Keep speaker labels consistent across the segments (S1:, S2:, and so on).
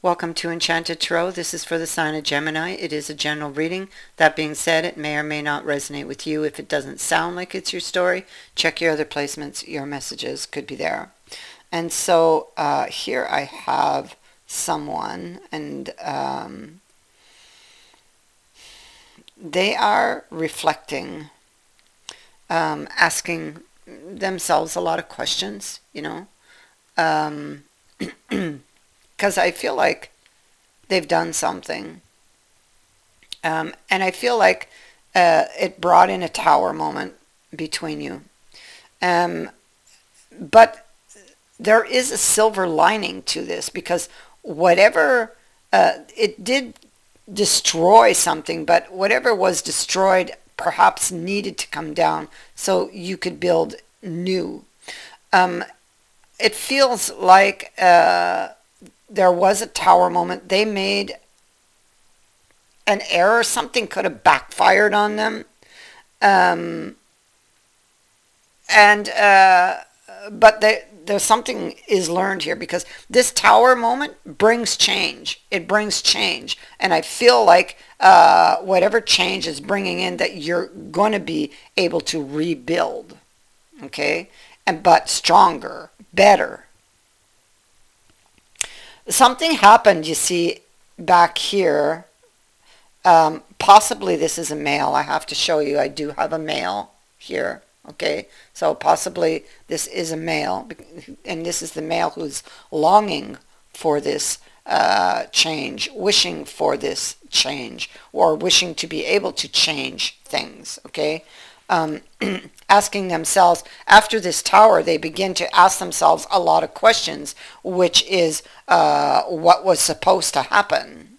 S1: Welcome to Enchanted Tarot. This is for the sign of Gemini. It is a general reading. That being said, it may or may not resonate with you. If it doesn't sound like it's your story, check your other placements. Your messages could be there. And so here I have someone, and they are reflecting, asking themselves a lot of questions, you know. Because I feel like they've done something. And I feel like it brought in a tower moment between you. But there is a silver lining to this, because whatever, it did destroy something, but whatever was destroyed perhaps needed to come down so you could build new. It feels like there was a tower moment. They made an error. Something could have backfired on them. But there's something is learned here, because this tower moment brings change. It brings change. And I feel like whatever change is bringing in, that you're going to be able to rebuild. Okay? But stronger, better. Something happened, you see, back here. Possibly this is a male. I have to show you. I do have a male here. Okay, so possibly this is a male, and this is the male who's longing for this change, wishing for this change, or wishing to be able to change things. Okay, asking themselves, after this tower, they begin to ask themselves a lot of questions, which is what was supposed to happen.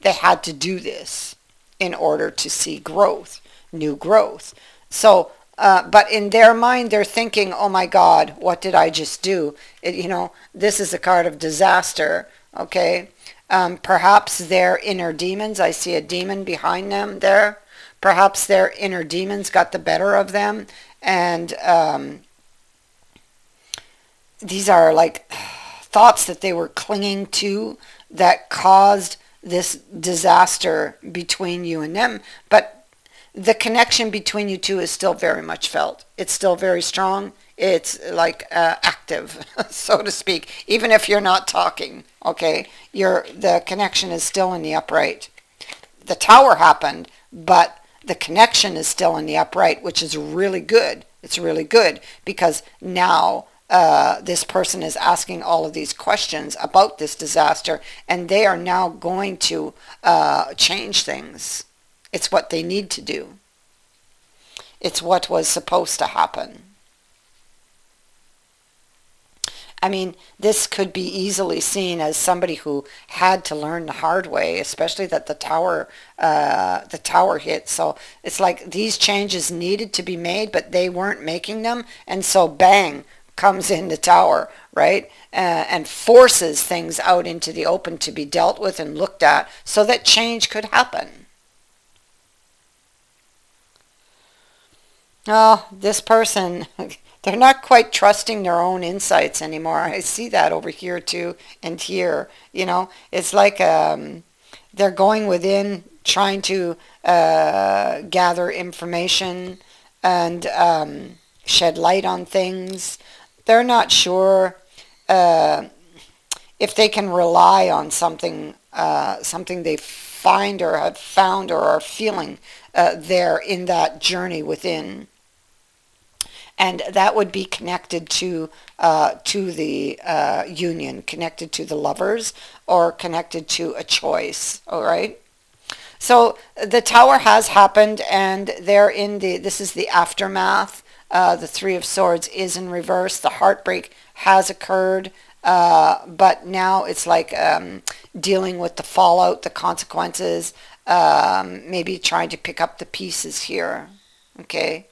S1: They had to do this in order to see growth, new growth. So, but in their mind, they're thinking, oh my God, what did I just do? You know, this is a card of disaster, okay? Perhaps their inner demons, I see a demon behind them there. Perhaps their inner demons got the better of them, and these are like thoughts that they were clinging to that caused this disaster between you and them. But the connection between you two is still very much felt. It's still very strong. It's like active, so to speak, even if you're not talking. Okay, the connection is still in the upright. The tower happened, but the connection is still in the upright, which is really good. It's really good, because now this person is asking all of these questions about this disaster, and they are now going to change things. It's what they need to do. It's what was supposed to happen. I mean, this could be easily seen as somebody who had to learn the hard way, especially that the tower hit. So it's like these changes needed to be made, but they weren't making them, and so bang comes in the tower, right? And forces things out into the open to be dealt with and looked at, so that change could happen. Oh, this person, they're not quite trusting their own insights anymore. I see that over here too, and here. You know, it's like they're going within, trying to gather information and shed light on things. They're not sure if they can rely on something, something they find or have found or are feeling there in that journey within. And that would be connected to the union, connected to the lovers, or connected to a choice. All right. So the tower has happened, and they're in this is the aftermath. The Three of Swords is in reverse. The heartbreak has occurred, but now it's like dealing with the fallout, the consequences, maybe trying to pick up the pieces here. Okay.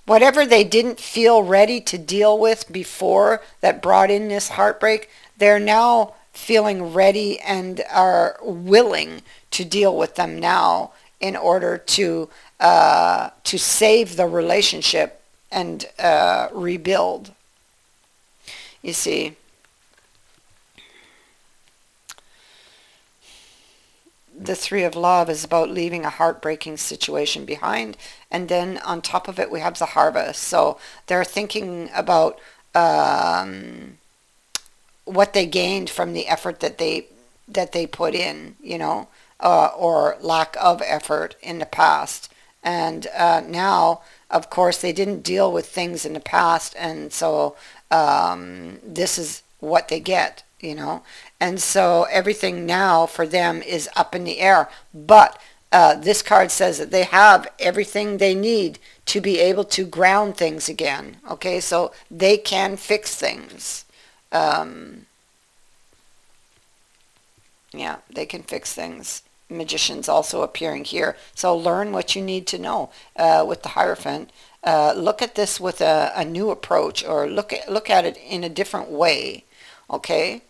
S1: Whatever they didn't feel ready to deal with before that brought in this heartbreak, they're now feeling ready and are willing to deal with them now in order to save the relationship and rebuild. You see, the Three of Love is about leaving a heartbreaking situation behind. And then on top of it, we have the Harvest. So they're thinking about what they gained from the effort that they put in, you know, or lack of effort in the past. And now, of course, they didn't deal with things in the past, and so this is what they get, you know. And so everything now for them is up in the air. But this card says that they have everything they need to be able to ground things again. Okay, so they can fix things. Yeah, they can fix things. Magician's also appearing here. So learn what you need to know with the Hierophant. Look at this with a new approach, or look at it in a different way. Okay?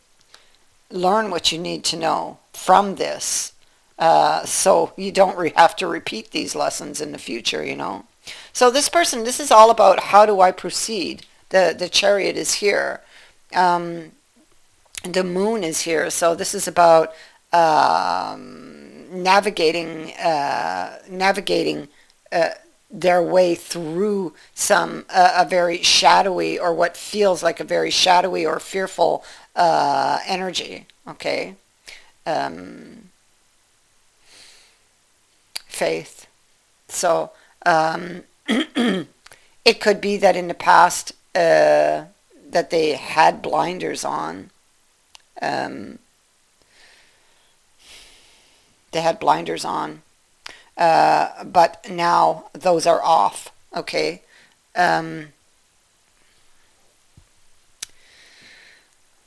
S1: Learn what you need to know from this, so you don't have to repeat these lessons in the future, you know. So this person, this is all about how do I proceed. The Chariot is here. The Moon is here. So this is about navigating their way through a very shadowy, or what feels like a very shadowy or fearful energy. Okay. Faith. So it could be that in the past that they had blinders on. They had blinders on, but now those are off. Okay.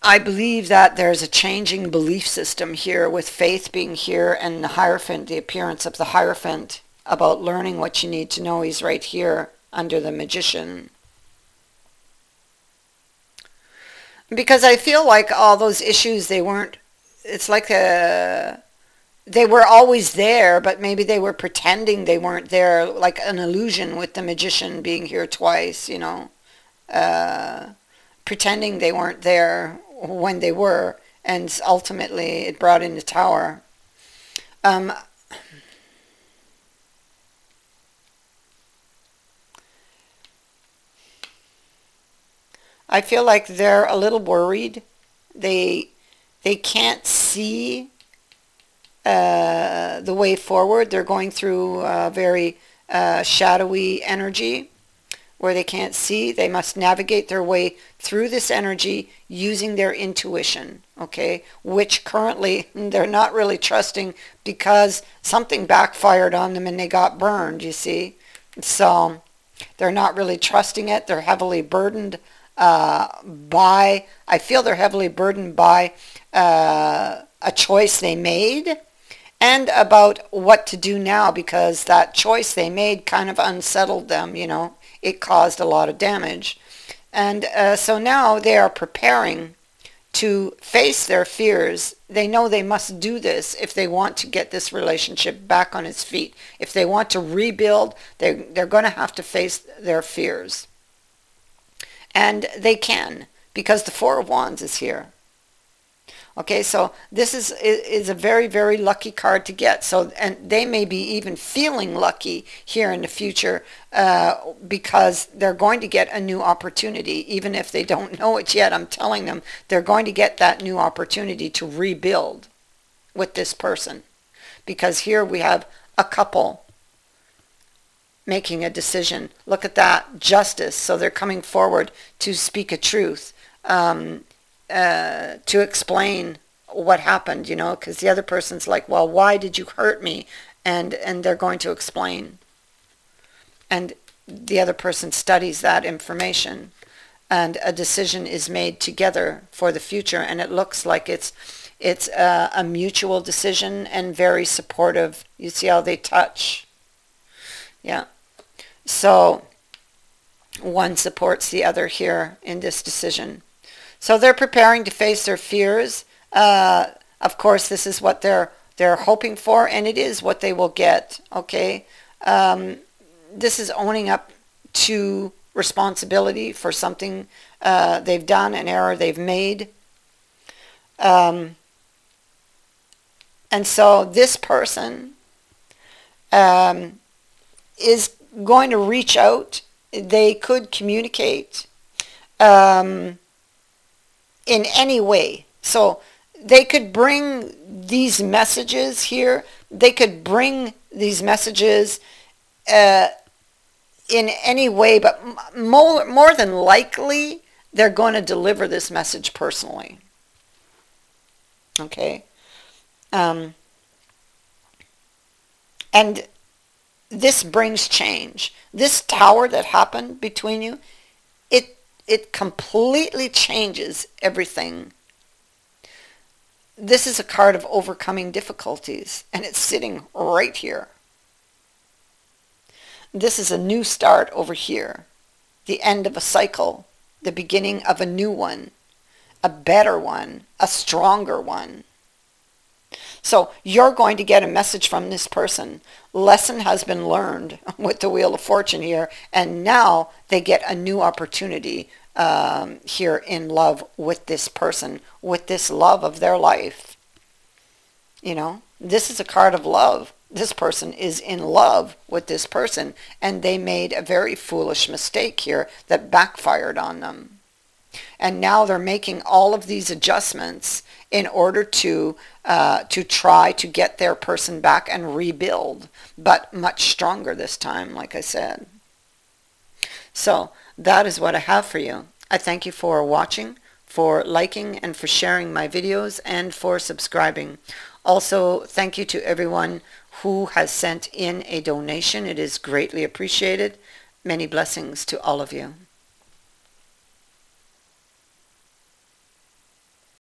S1: I believe that there's a changing belief system here, with Faith being here and the Hierophant, the appearance of the Hierophant, about learning what you need to know. He's right here under the Magician. Because I feel like all those issues, they weren't, it's like they were always there, but maybe they were pretending they weren't there, like an illusion with the Magician being here twice, you know. Pretending they weren't there when they were, and ultimately it brought in the Tower. I feel like they're a little worried. They can't see the way forward. They're going through a very shadowy energy where they can't see. They must navigate their way through this energy using their intuition, okay, which currently they're not really trusting, because something backfired on them and they got burned, you see. So they're not really trusting it. They're heavily burdened by, I feel they're heavily burdened by a choice they made, and about what to do now, because that choice they made kind of unsettled them, you know. It caused a lot of damage. And so now they are preparing to face their fears. They know they must do this if they want to get this relationship back on its feet. If they want to rebuild, they're going to have to face their fears. And they can, because the Four of Wands is here. Okay, so this is a very, very lucky card to get. So, and they may be even feeling lucky here in the future because they're going to get a new opportunity, even if they don't know it yet. I'm telling them they're going to get that new opportunity to rebuild with this person, because here we have a couple making a decision. Look at that, justice. So they're coming forward to speak a truth. To explain what happened, you know, because the other person's like, well, why did you hurt me? And they're going to explain. And the other person studies that information, and a decision is made together for the future. And it looks like it's a mutual decision and very supportive. You see how they touch? Yeah. So one supports the other here in this decision. So they're preparing to face their fears. Of course, this is what they're hoping for, and it is what they will get. Okay, this is owning up to responsibility for something they've done, an error they've made. And so this person is going to reach out. They could communicate in any way. So they could bring these messages here. They could bring these messages in any way, but more than likely, they're going to deliver this message personally. Okay? And this brings change. This tower that happened between you, it completely changes everything. This is a card of overcoming difficulties, and it's sitting right here. This is a new start over here, the end of a cycle, the beginning of a new one, a better one, a stronger one. So you're going to get a message from this person. Lesson has been learned with the Wheel of Fortune here, and now they get a new opportunity here in love with this person, with this love of their life. You know, this is a card of love. This person is in love with this person, and they made a very foolish mistake here that backfired on them. And now they're making all of these adjustments in order to try to get their person back and rebuild, but much stronger this time, like I said. So that is what I have for you. I thank you for watching, for liking, and for sharing my videos, and for subscribing. Also, thank you to everyone who has sent in a donation. It is greatly appreciated. Many blessings to all of you.